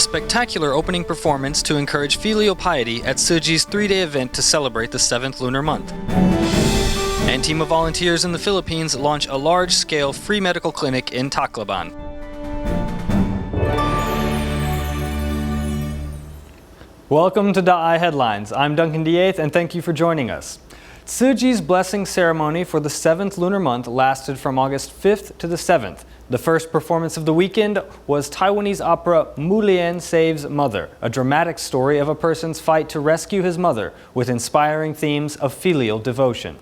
spectacular opening performance to encourage filial piety at Tsuji's 3-day event to celebrate the 7th lunar month. And TIMA volunteers in the Philippines launch a large-scale free medical clinic in Tacloban. Welcome to DaAi Headlines. I'm Duncan, DeAeth, and thank you for joining us. Tsuji's blessing ceremony for the 7th lunar month lasted from August 5th to the 7th. The first performance of the weekend was Taiwanese opera Mulien Saves Mother, a dramatic story of a person's fight to rescue his mother with inspiring themes of filial devotion.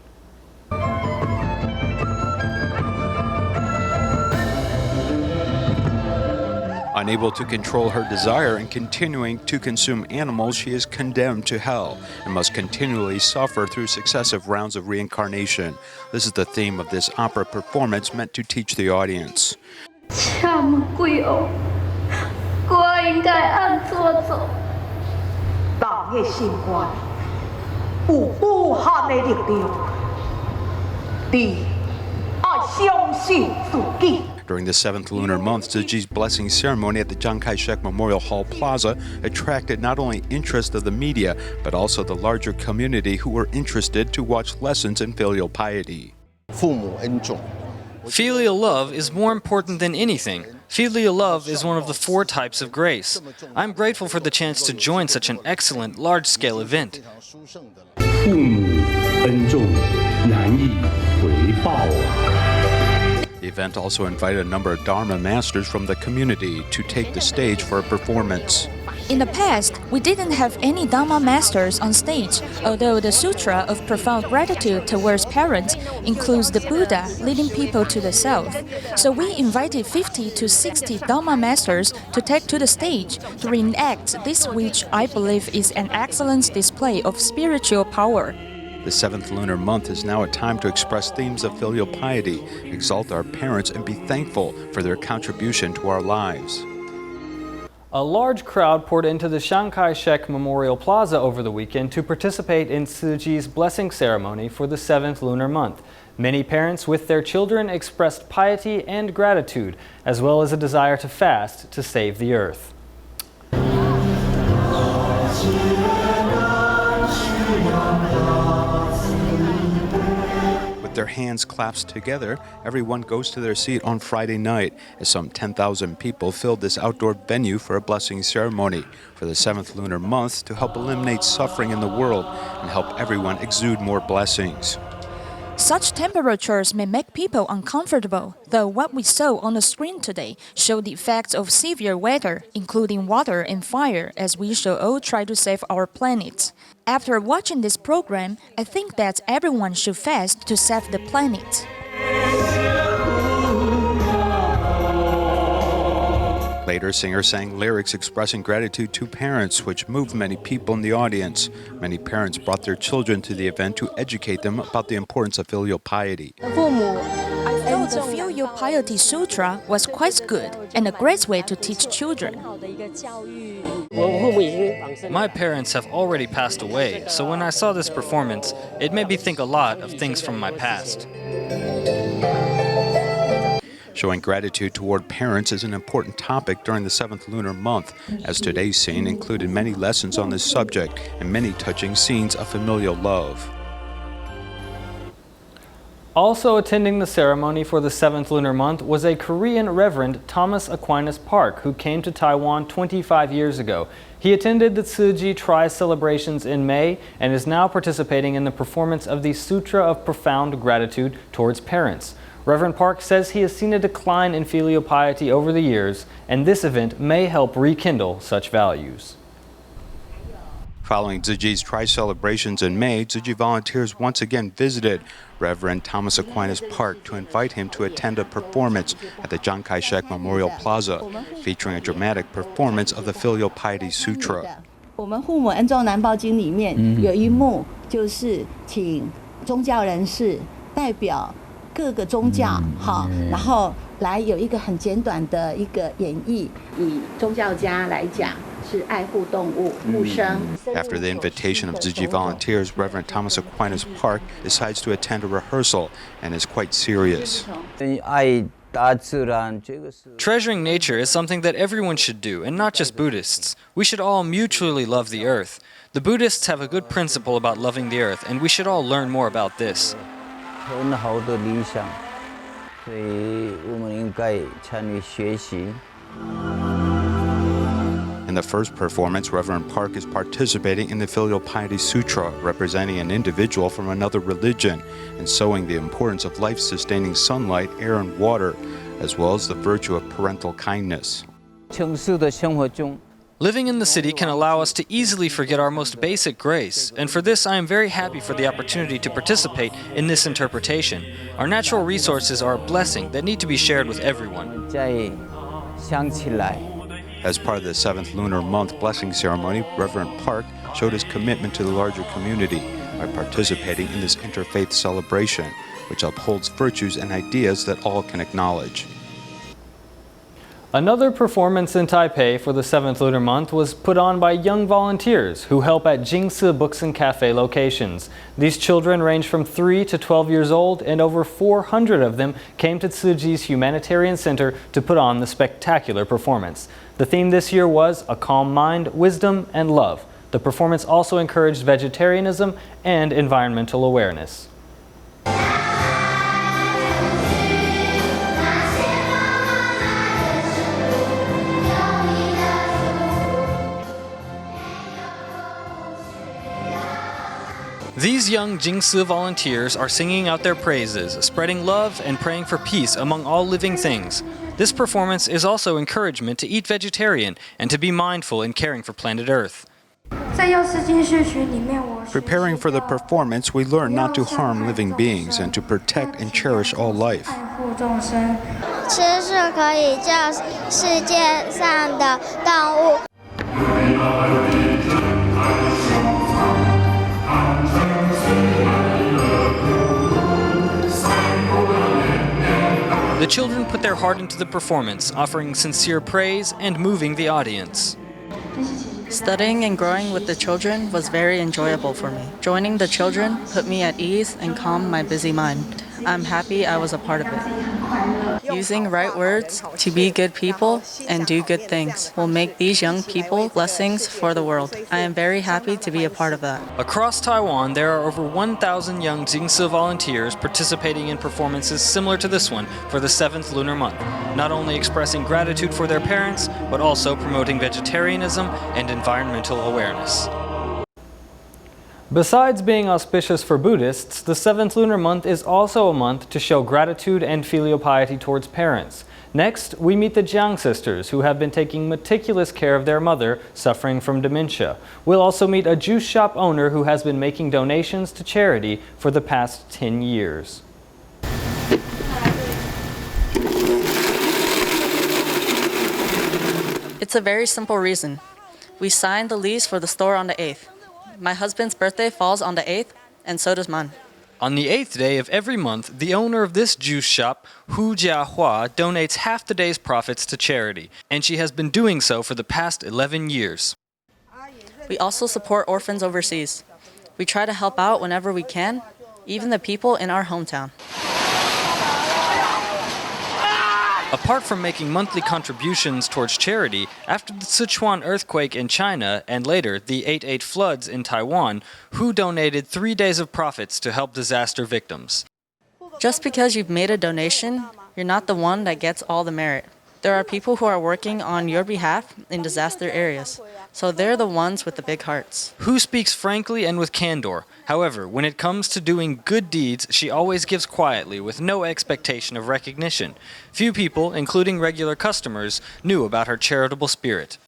Unable to control her desire and continuing to consume animals, she is condemned to hell and must continually suffer through successive rounds of reincarnation. This is the theme of this opera performance meant to teach the audience. During the 7th lunar month, Tsuji's blessing ceremony at the Chiang Kai-shek Memorial Hall Plaza attracted not only interest of the media, but also the larger community who were interested to watch lessons in filial piety. Filial love is more important than anything. Filial love is one of the 4 types of grace. I'm grateful for the chance to join such an excellent, large-scale event. The event also invited a number of Dharma masters from the community to take the stage for a performance. In the past, we didn't have any Dharma masters on stage, although the Sutra of Profound Gratitude towards Parents includes the Buddha leading people to the self. So we invited 50 to 60 Dharma masters to take to the stage to reenact this, which I believe is an excellent display of spiritual power. The 7th lunar month is now a time to express themes of filial piety, exalt our parents, and be thankful for their contribution to our lives. A large crowd poured into the Chiang Kai-shek Memorial Plaza over the weekend to participate in Tsuji's blessing ceremony for the 7th lunar month. Many parents with their children expressed piety and gratitude, as well as a desire to fast to save the earth. Their hands clasped together, everyone goes to their seat on Friday night as some 10,000 people filled this outdoor venue for a blessing ceremony for the 7th lunar month to help eliminate suffering in the world and help everyone exude more blessings. Such temperatures may make people uncomfortable, though what we saw on the screen today showed the effects of severe weather, including water and fire, as we shall all try to save our planet. After watching this program, I think that everyone should fast to save the planet. Later, singers sang lyrics expressing gratitude to parents, which moved many people in the audience. Many parents brought their children to the event to educate them about the importance of filial piety. I thought the Filial Piety Sutra was quite good and a great way to teach children. My parents have already passed away, so when I saw this performance, it made me think a lot of things from my past. Showing gratitude toward parents is an important topic during the 7th lunar month, as today's scene included many lessons on this subject and many touching scenes of familial love. Also attending the ceremony for the 7th lunar month was a Korean Reverend Thomas Aquinas Park, who came to Taiwan 25 years ago. He attended the Tzu Chi Tri celebrations in May and is now participating in the performance of the Sutra of Profound Gratitude towards Parents. Reverend Park says he has seen a decline in filial piety over the years, and this event may help rekindle such values. Following Tzu Chi's tri-celebrations in May, Tzu Chi volunteers once again visited Reverend Thomas Aquinas Park to invite him to attend a performance at the Chiang Kai-shek Memorial Plaza, featuring a dramatic performance of the Filial Piety Sutra. 我们父母恩重难报经里面有一幕，就是请宗教人士代表各个宗教，好，然后来有一个很简短的一个演绎。以宗教家来讲，是爱护动物、护生。After the invitation of Tsuji volunteers, Reverend Thomas Aquinas Park decides to attend a rehearsal and is quite serious. 爱 Treasuring nature is something that everyone should do, and not just Buddhists. We should all mutually love the earth. The Buddhists have a good principle about loving the earth, and we should all learn more about this. In the first performance, Reverend Park is participating in the Filial Piety Sutra, representing an individual from another religion and showing the importance of life-sustaining sunlight, air, and water, as well as the virtue of parental kindness. Living in the city can allow us to easily forget our most basic grace, and for this I am very happy for the opportunity to participate in this interpretation. Our natural resources are a blessing that need to be shared with everyone. As part of the 7th Lunar Month blessing ceremony, Reverend Park showed his commitment to the larger community by participating in this interfaith celebration, which upholds virtues and ideas that all can acknowledge. Another performance in Taipei for the 7th Lunar Month was put on by young volunteers who help at Jingsi Books and Cafe locations. These children range from 3 to 12 years old, and over 400 of them came to Tsuji's Humanitarian Center to put on the spectacular performance. The theme this year was A Calm Mind, Wisdom, and Love. The performance also encouraged vegetarianism and environmental awareness. These young Jingsi volunteers are singing out their praises, spreading love and praying for peace among all living things. This performance is also encouragement to eat vegetarian and to be mindful in caring for planet Earth. Preparing for the performance, we learn not to harm living beings and to protect and cherish all life. The children put their heart into the performance, offering sincere praise and moving the audience. Studying and growing with the children was very enjoyable for me. Joining the children put me at ease and calmed my busy mind. I'm happy I was a part of it. Using right words to be good people and do good things will make these young people blessings for the world. I am very happy to be a part of that. Across Taiwan, there are over 1,000 young Jingsi volunteers participating in performances similar to this one for the 7th Lunar Month, not only expressing gratitude for their parents, but also promoting vegetarianism and environmental awareness. Besides being auspicious for Buddhists, the 7th Lunar Month is also a month to show gratitude and filial piety towards parents. Next, we meet the Jeong sisters, who have been taking meticulous care of their mother, suffering from dementia. We'll also meet a juice shop owner who has been making donations to charity for the past 10 years. It's a very simple reason. We signed the lease for the store on the 8th. My husband's birthday falls on the 8th, and so does mine. On the 8th day of every month, the owner of this juice shop, Hu Jiahua, donates half the day's profits to charity, and she has been doing so for the past 11 years. We also support orphans overseas. We try to help out whenever we can, even the people in our hometown. Apart from making monthly contributions towards charity, after the Sichuan earthquake in China and later the 8/8 floods in Taiwan, Hu donated 3 days of profits to help disaster victims. Just because you've made a donation, you're not the one that gets all the merit. There are people who are working on your behalf in disaster areas, so they're the ones with the big hearts. Hu speaks frankly and with candor. However, when it comes to doing good deeds, she always gives quietly with no expectation of recognition. Few people, including regular customers, knew about her charitable spirit.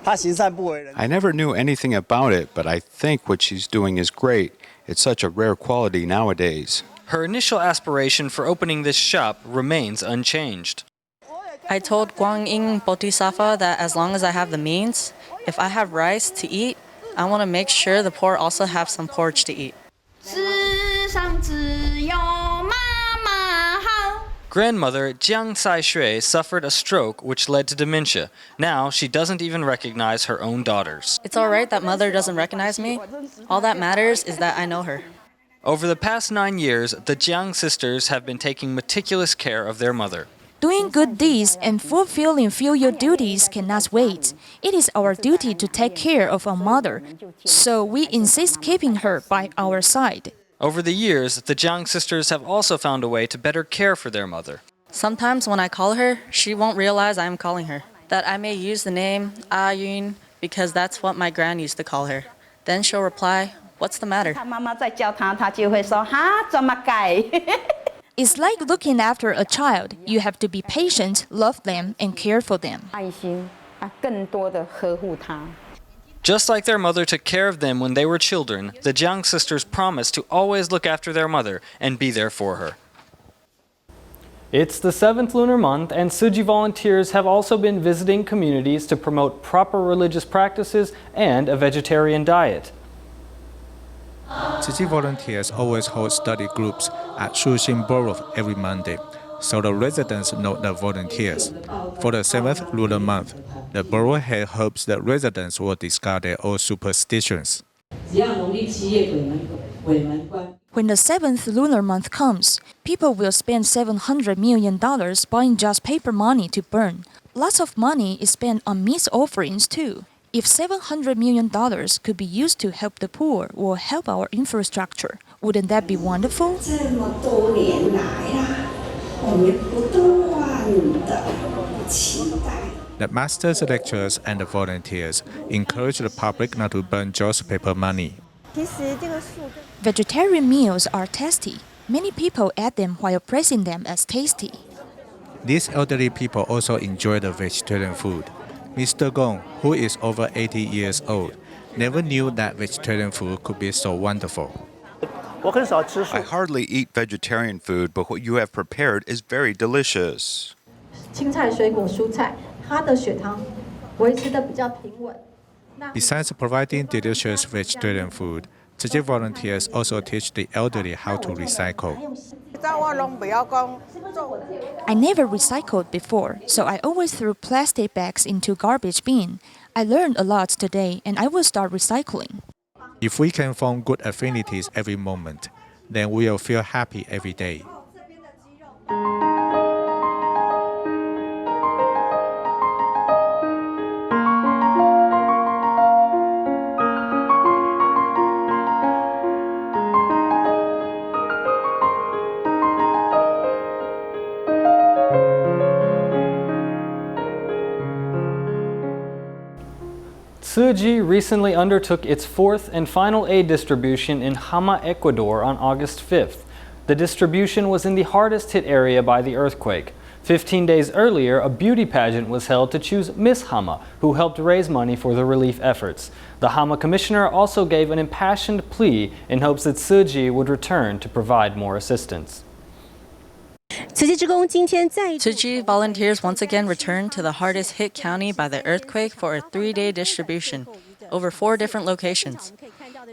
I never knew anything about it, but I think what she's doing is great. It's such a rare quality nowadays. Her initial aspiration for opening this shop remains unchanged. I told Guanyin Bodhisattva that as long as I have the means, if I have rice to eat, I want to make sure the poor also have some porridge to eat. Grandmother Jiang Sai-shui suffered a stroke which led to dementia. Now she doesn't even recognize her own daughters. It's all right that mother doesn't recognize me. All that matters is that I know her. Over the past 9 years, the Jiang sisters have been taking meticulous care of their mother. Doing good deeds and fulfilling filial duties cannot wait. It is our duty to take care of our mother, so we insist keeping her by our side. Over the years, the Jeong sisters have also found a way to better care for their mother. Sometimes when I call her, she won't realize I am calling her. That I may use the name Ayun because that's what my gran used to call her. Then she'll reply, "What's the matter?" It's like looking after a child. You have to be patient, love them, and care for them. Just like their mother took care of them when they were children, the Jeong sisters promised to always look after their mother and be there for her. It's the 7th lunar month, and Tsuji volunteers have also been visiting communities to promote proper religious practices and a vegetarian diet. Tsuji volunteers always hold study groups at Tsuji Borough every Monday, so the residents know the volunteers. For the 7th lunar month, the borough head hopes that residents will discard their old superstitions. When the 7th lunar month comes, people will spend $700 million buying just paper money to burn. Lots of money is spent on meat offerings too. If $700 million could be used to help the poor or help our infrastructure, wouldn't that be wonderful? The masters, lecturers, and the volunteers encourage the public not to burn just paper money. Vegetarian meals are tasty. Many people eat them while praising them as tasty. These elderly people also enjoy the vegetarian food. Mr. Gong, who is over 80 years old, never knew that vegetarian food could be so wonderful. I hardly eat vegetarian food, but what you have prepared is very delicious. Besides providing delicious vegetarian food, Tsuji volunteers also teach the elderly how to recycle. I never recycled before, so I always threw plastic bags into garbage bin. I learned a lot today, and I will start recycling. If we can form good affinities every moment, then we will feel happy every day. Tsuji recently undertook its 4th and final aid distribution in Hama, Ecuador on August 5th. The distribution was in the hardest hit area by the earthquake. 15 days earlier, a beauty pageant was held to choose Miss Hama, who helped raise money for the relief efforts. The Hama commissioner also gave an impassioned plea in hopes that Tsuji would return to provide more assistance. Tsuji volunteers once again returned to the hardest hit county by the earthquake for a 3-day distribution over 4 different locations.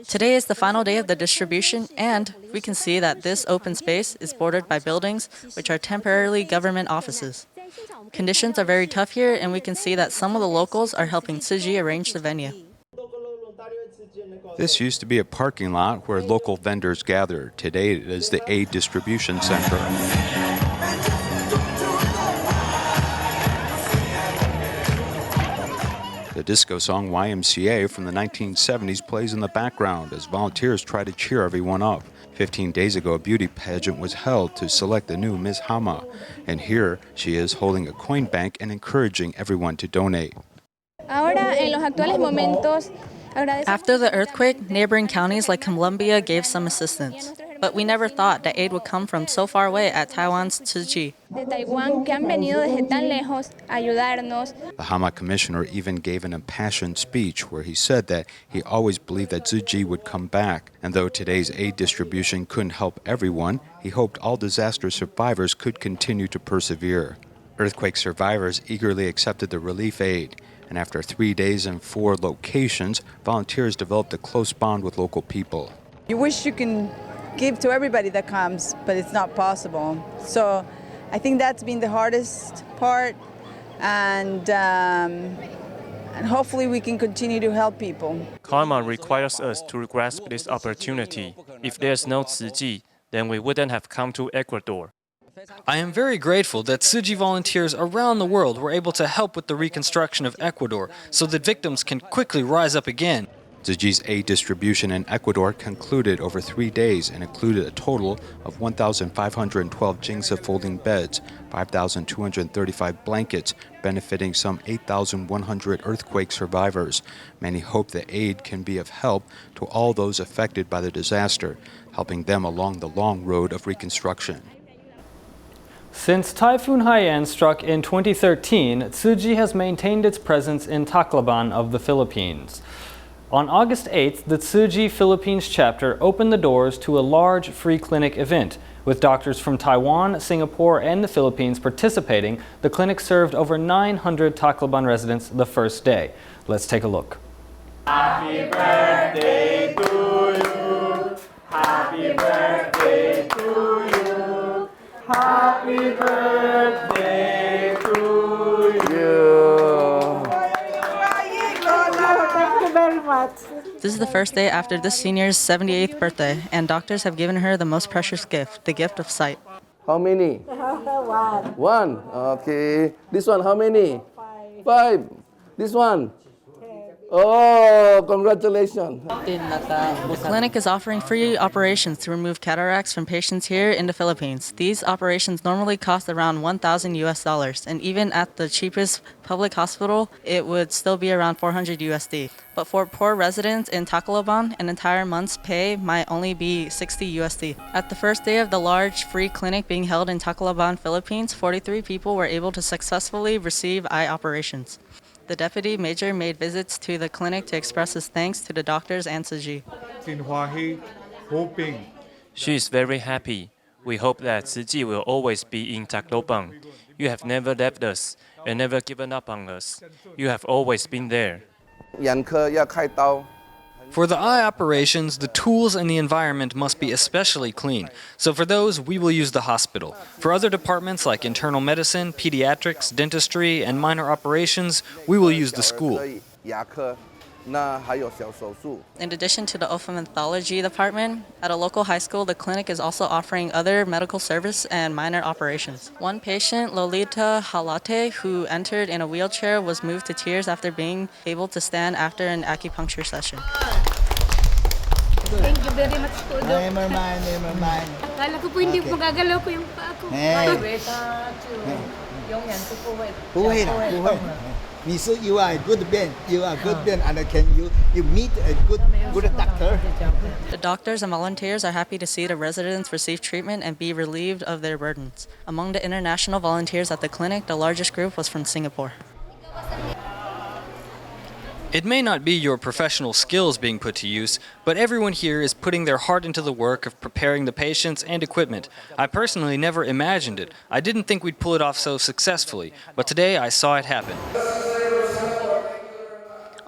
Today is the final day of the distribution, and we can see that this open space is bordered by buildings which are temporarily government offices. Conditions are very tough here, and we can see that some of the locals are helping Tsuji arrange the venue. This used to be a parking lot where local vendors gather. Today it is the aid distribution center. The disco song YMCA from the 1970s plays in the background as volunteers try to cheer everyone up. 15 days ago, a beauty pageant was held to select the new Miss Hama, and here she is holding a coin bank and encouraging everyone to donate. After the earthquake, neighboring counties like Colombia gave some assistance. But we never thought that aid would come from so far away at Taiwan's Tzu Chi. The Hama commissioner even gave an impassioned speech where he said that he always believed that Tsuji would come back. And though today's aid distribution couldn't help everyone, he hoped all disaster survivors could continue to persevere. Earthquake survivors eagerly accepted the relief aid. And after 3 days in 4 locations, volunteers developed a close bond with local people. You wish you can give to everybody that comes, but it's not possible. So I think that's been the hardest part, and hopefully we can continue to help people. Karma requires us to grasp this opportunity. If there's no Tzu Chi, then we wouldn't have come to Ecuador. I am very grateful that Tsuji volunteers around the world were able to help with the reconstruction of Ecuador so that victims can quickly rise up again. Tzuji's aid distribution in Ecuador concluded over 3 days and included a total of 1,512 Jingsa folding beds, 5,235 blankets, benefiting some 8,100 earthquake survivors. Many hope the aid can be of help to all those affected by the disaster, helping them along the long road of reconstruction. Since Typhoon Haiyan struck in 2013, Tsuji has maintained its presence in Tacloban of the Philippines. On August 8th, the Tsuji Philippines chapter opened the doors to a large free clinic event. With doctors from Taiwan, Singapore, and the Philippines participating, the clinic served over 900 Tacloban residents the first day. Let's take a look. Happy birthday to you. Happy birthday to you. Happy birthday to you. Thank you very much. This is the first day after this senior's 78th birthday, and doctors have given her the most precious gift, the gift of sight. How many? One. One. Okay. This one, how many? Five. This one? Oh, congratulations. The clinic is offering free operations to remove cataracts from patients here in the Philippines. These operations normally cost around $1,000 and even at the cheapest public hospital, it would still be around $400. But for poor residents in Tacloban, an entire month's pay might only be $60. At the first day of the large free clinic being held in Tacloban, Philippines, 43 people were able to successfully receive eye operations. The deputy major made visits to the clinic to express his thanks to the doctors and Tsuji. She is very happy. We hope that Tsuji will always be in Tacloban. You have never left us and never given up on us. You have always been there. For the eye operations, the tools and the environment must be especially clean. So for those, we will use the hospital. For other departments like internal medicine, pediatrics, dentistry, and minor operations, we will use the school. In addition to the ophthalmology department, at a local high school, the clinic is also offering other medical service and minor operations. One patient, Lolita Halate, who entered in a wheelchair, was moved to tears after being able to stand after an acupuncture session. Thank you very much po, Doc. Never mind. Akala ko po hindi magagalaw ko yung paa ko. You are a good man. You are a good man, and can you meet a good doctor? The doctors and volunteers are happy to see the residents receive treatment and be relieved of their burdens. Among the international volunteers at the clinic, the largest group was from Singapore. It may not be your professional skills being put to use, but everyone here is putting their heart into the work of preparing the patients and equipment. I personally never imagined it. I didn't think we'd pull it off so successfully, but today I saw it happen.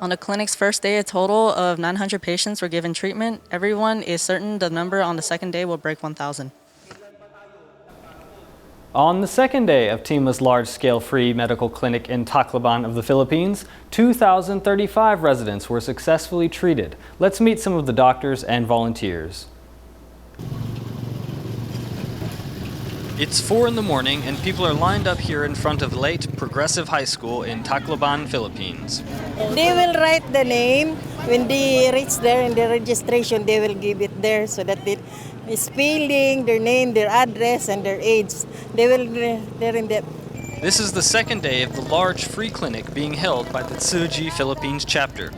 On the clinic's first day, a total of 900 patients were given treatment. Everyone is certain the number on the second day will break 1,000. On the second day of TIMA's large-scale free medical clinic in Tacloban of the Philippines, 2,035 residents were successfully treated. Let's meet some of the doctors and volunteers. It's 4 in the morning and people are lined up here in front of Late Progressive High School in Tacloban, Philippines. They will write the name. When they reach there in the registration, they will give it there so that it is spelling, their name, their address, and their age. They will there in that. This is the second day of the large free clinic being held by the Tsuji Philippines chapter.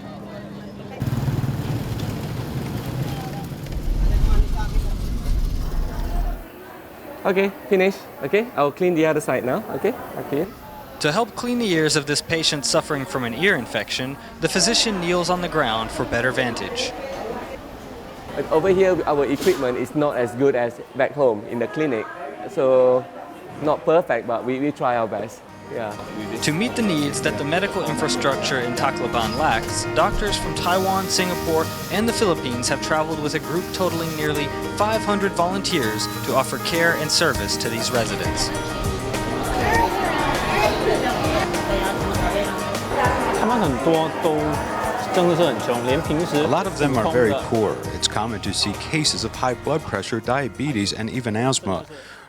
Okay, finish. Okay, I'll clean the other side now. Okay, okay. To help clean the ears of this patient suffering from an ear infection, the physician kneels on the ground for better vantage. Over here, our equipment is not as good as back home in the clinic, so not perfect, but we try our best. Yeah. To meet the needs that the medical infrastructure in Tacloban lacks, doctors from Taiwan, Singapore, and the Philippines have traveled with a group totaling nearly 500 volunteers to offer care and service to these residents. A lot of them are very poor. It's common to see cases of high blood pressure, diabetes, and even asthma.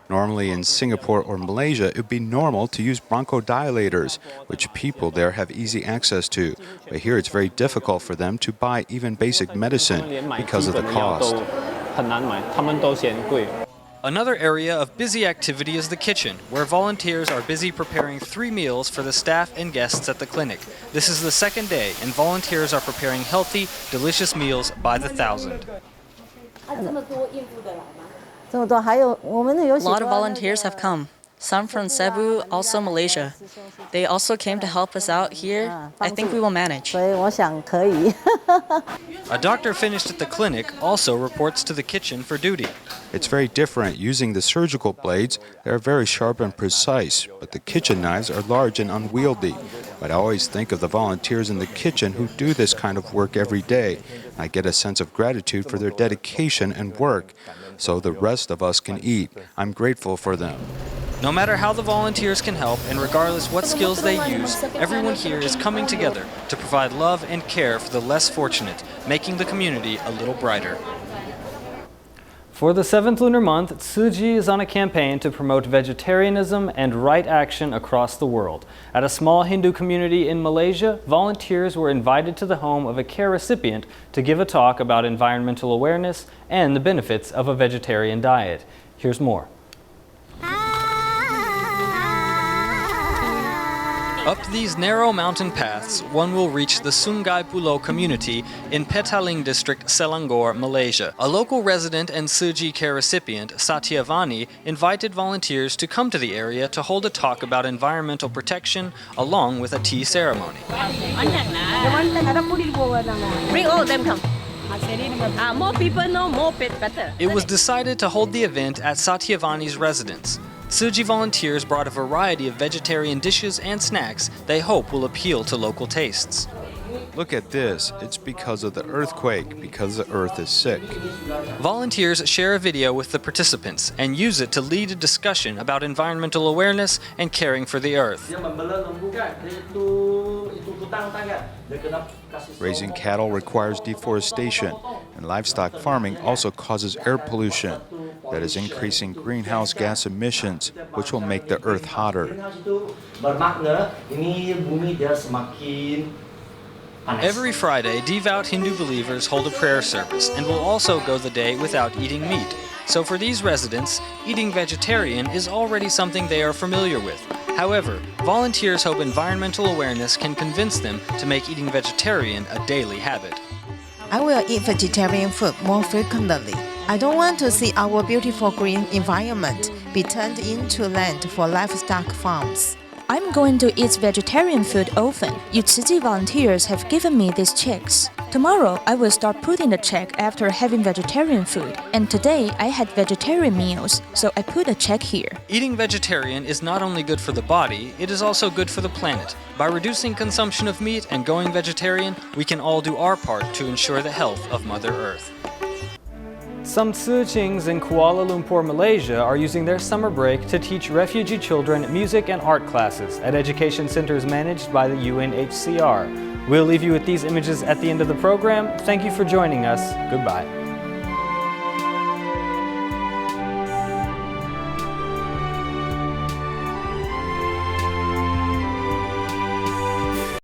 Normally in Singapore or Malaysia, it would be normal to use bronchodilators, which people there have easy access to. But here it's very difficult for them to buy even basic medicine because of the cost. Another area of busy activity is the kitchen, where volunteers are busy preparing 3 meals for the staff and guests at the clinic. This is the second day, and volunteers are preparing healthy, delicious meals by the thousand. A lot of volunteers have come. Some from Cebu, also Malaysia. They also came to help us out here. I think we will manage. A doctor finished at the clinic also reports to the kitchen for duty. It's very different. Using the surgical blades, they are very sharp and precise, but the kitchen knives are large and unwieldy. But I always think of the volunteers in the kitchen who do this kind of work every day. I get a sense of gratitude for their dedication and work, so the rest of us can eat. I'm grateful for them. No matter how the volunteers can help, and regardless what skills they use, everyone here is coming together to provide love and care for the less fortunate, making the community a little brighter. For the 7th lunar month, Tsuji is on a campaign to promote vegetarianism and right action across the world. At a small Hindu community in Malaysia, volunteers were invited to the home of a care recipient to give a talk about environmental awareness and the benefits of a vegetarian diet. Here's more. Up these narrow mountain paths, one will reach the Sungai Pulau community in Petaling district, Selangor, Malaysia. A local resident and Tsuji care recipient, Satyavani, invited volunteers to come to the area to hold a talk about environmental protection along with a tea ceremony. Bring all of them come. More people know, more better. It was decided to hold the event at Satyavani's residence. Tsuji volunteers brought a variety of vegetarian dishes and snacks they hope will appeal to local tastes. Look at this. It's because of the earthquake, because the earth is sick. Volunteers share a video with the participants and use it to lead a discussion about environmental awareness and caring for the earth. Raising cattle requires deforestation, and livestock farming also causes air pollution. That is increasing greenhouse gas emissions, which will make the earth hotter. Every Friday, devout Hindu believers hold a prayer service and will also go the day without eating meat. So for these residents, eating vegetarian is already something they are familiar with. However, volunteers hope environmental awareness can convince them to make eating vegetarian a daily habit. I will eat vegetarian food more frequently. I don't want to see our beautiful green environment be turned into land for livestock farms. I'm going to eat vegetarian food often. You Tsuji volunteers have given me these checks. Tomorrow, I will start putting the check after having vegetarian food. And today, I had vegetarian meals, so I put a check here. Eating vegetarian is not only good for the body, it is also good for the planet. By reducing consumption of meat and going vegetarian, we can all do our part to ensure the health of Mother Earth. Some Tzu Chings in Kuala Lumpur, Malaysia are using their summer break to teach refugee children music and art classes at education centers managed by the UNHCR. We'll leave you with these images at the end of the program. Thank you for joining us. Goodbye.